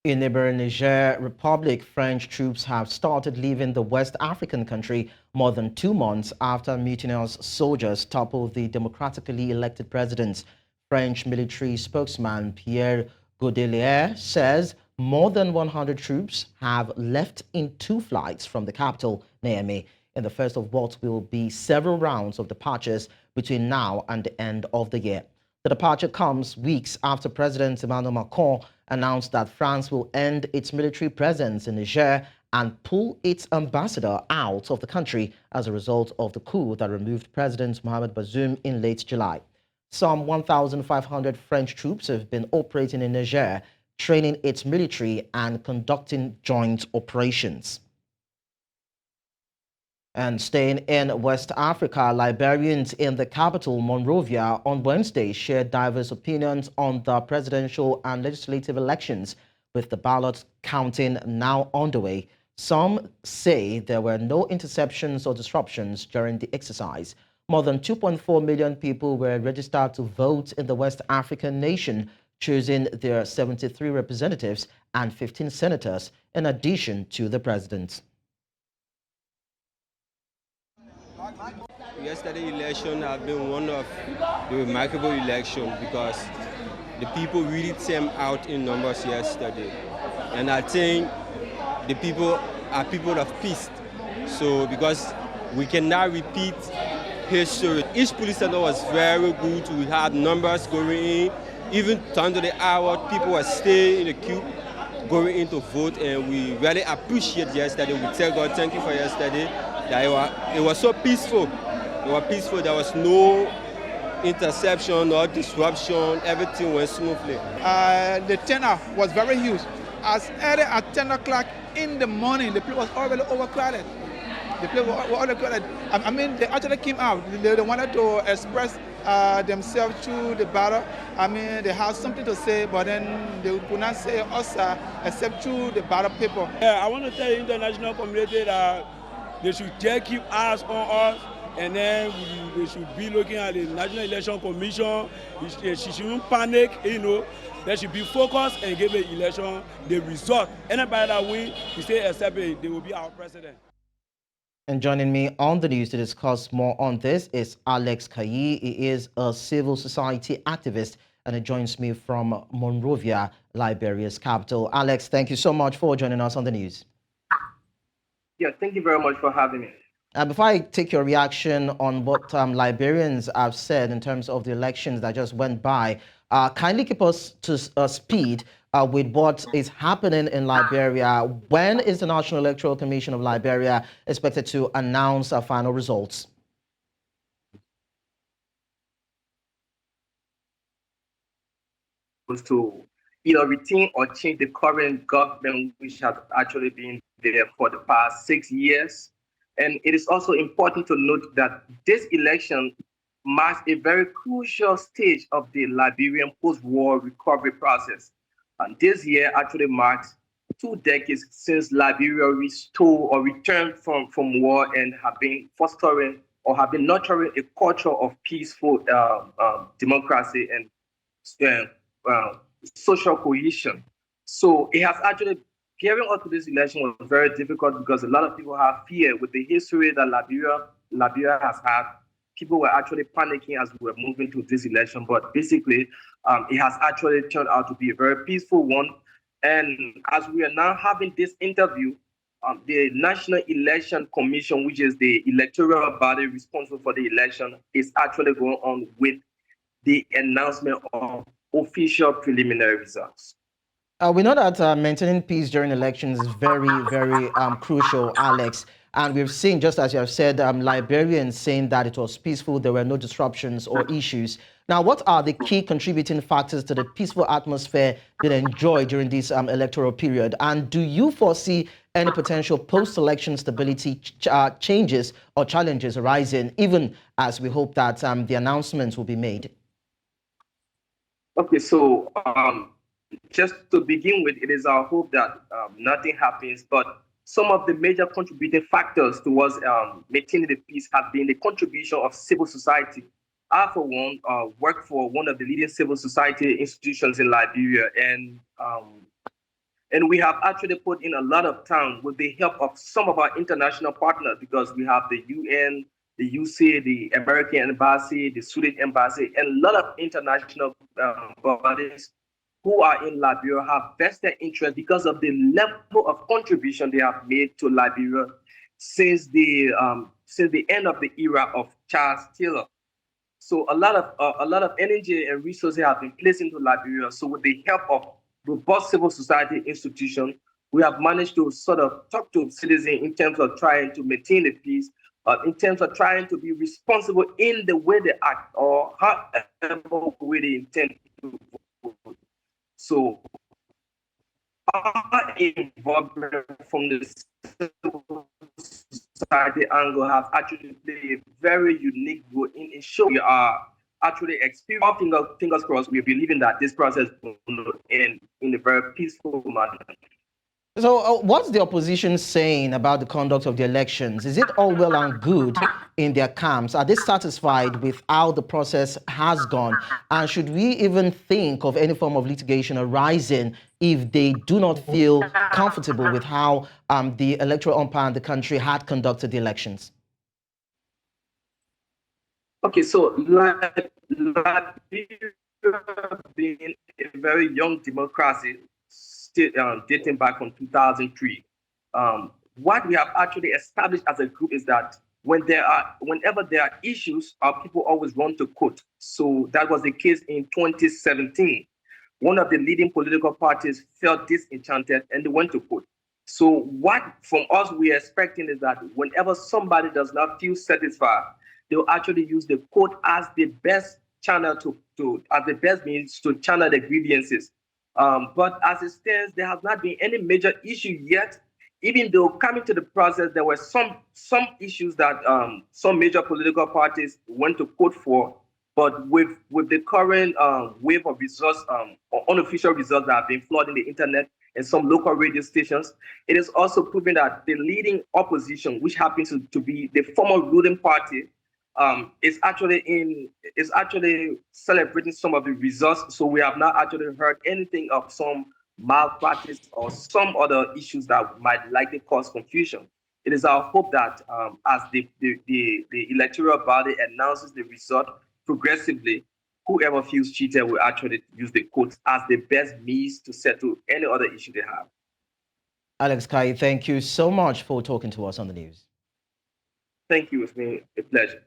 In neighboring Niger Republic, French troops have started leaving the West African country more than 2 months after mutinous soldiers toppled the democratically elected president. French military spokesman Pierre Godelier says more than 100 troops have left in 2 flights from the capital, Niamey, in the first of what will be several rounds of departures between now and the end of the year. The departure comes weeks after President Emmanuel Macron announced that France will end its military presence in Niger and pull its ambassador out of the country as a result of the coup that removed President Mohamed Bazoum in late July. Some 1,500 French troops have been operating in Niger, training its military and conducting joint operations. And staying in West Africa, Liberians in the capital, Monrovia, on Wednesday shared diverse opinions on the presidential and legislative elections, with the ballot counting now underway. Some say there were no interceptions or disruptions during the exercise. More than 2.4 million people were registered to vote in the West African nation, choosing their 73 representatives and 15 senators, in addition to the president. Yesterday's election has been one of the remarkable elections because the people really came out in numbers yesterday. And I think the people are people of peace. So because we cannot repeat history. Each police center was very good. We had numbers going in. Even down to the hour, people were staying in the queue going in to vote, and we really appreciate yesterday. We tell God thank you for yesterday. That it was so peaceful. It was peaceful. There was no interception or disruption. Everything went smoothly. The turnout was very huge. As early as 10 o'clock in the morning, the place was already overcrowded. The place was overcrowded. I mean, they actually came out. They wanted to express themselves through the ballot. I mean, they had something to say, but then they could not say us except through the ballot paper. Yeah, I want to tell the international community that they should just keep eyes on us, and then they should be looking at the National Election Commission. She shouldn't panic, you know. They should be focused and give the election the result. Anybody that wins, we say accept it, they will be our president. And joining me on the news to discuss more on this is Alex Kayee. He is a civil society activist, and he joins me from Monrovia, Liberia's capital. Alex, thank you so much for joining us on the news. Yeah, thank you very much for having me. Before I take your reaction on what Liberians have said in terms of the elections that just went by, kindly keep us to speed with what is happening in Liberia. When is the National Electoral Commission of Liberia expected to announce final results? To either retain or change the current government, which has actually been there for the past 6 years. And it is also important to note that this election marks a very crucial stage of the Liberian post-war recovery process. And this year actually marks 2 decades since Liberia restored or returned from war and have been fostering or have been nurturing a culture of peaceful democracy and social cohesion. So it has actually, gearing up to this election was very difficult because a lot of people have fear with the history that Liberia has had. People were actually panicking as we were moving to this election, but basically it has actually turned out to be a very peaceful one. And as we are now having this interview, the National Election Commission, which is the electoral body responsible for the election, is actually going on with the announcement of official preliminary results. We know that maintaining peace during elections is very, very crucial, Alex. And we've seen, just as you have said, Liberians saying that it was peaceful, there were no disruptions or issues. Now, what are the key contributing factors to the peaceful atmosphere being enjoyed during this electoral period? And do you foresee any potential post-election stability changes or challenges arising, even as we hope that the announcements will be made? Okay, so just to begin with, it is our hope that nothing happens, but some of the major contributing factors towards maintaining the peace have been the contribution of civil society. I, for one, work for one of the leading civil society institutions in Liberia, and And we have actually put in a lot of time with the help of some of our international partners, because we have the UN, the UC, the American Embassy, the Swedish Embassy, and a lot of international bodies who are in Liberia have vested interest because of the level of contribution they have made to Liberia since the end of the era of Charles Taylor. So a lot of energy and resources have been placed into Liberia. So with the help of robust civil society institutions, we have managed to sort of talk to citizens in terms of trying to maintain the peace, in terms of trying to be responsible in the way they act or however way they intend to vote. So our involvement from the civil society angle has actually played a very unique role in ensuring we are actually experiencing, fingers crossed, we are believing that this process will end in a very peaceful manner. So what's the opposition saying about the conduct of the elections? Is it all well and good in their camps? Are they satisfied with how the process has gone? And should we even think of any form of litigation arising if they do not feel comfortable with how the electoral umpire in the country had conducted the elections? Okay, so Liberia being a very young democracy, dating back from 2003, what we have actually established as a group is that whenever there are issues, our people always run to court. So that was the case in 2017. One of the leading political parties felt disenchanted and they went to court. So what from us we are expecting is that whenever somebody does not feel satisfied, they'll actually use the court as the best channel as the best means to channel the grievances. But as it stands, there has not been any major issue yet. Even though coming to the process, there were some issues that some major political parties went to court for. But with the current wave of results, or unofficial results that have been flooding the internet and some local radio stations, it is also proving that the leading opposition, which happens to be the former ruling party, is actually celebrating some of the results. So we have not actually heard anything of some malpractice or some other issues that might likely cause confusion. It is our hope that as the electoral body announces the result progressively, whoever feels cheated will actually use the courts as the best means to settle any other issue they have. Alex Kayee, thank you so much for talking to us on the news. Thank you. It's been a pleasure.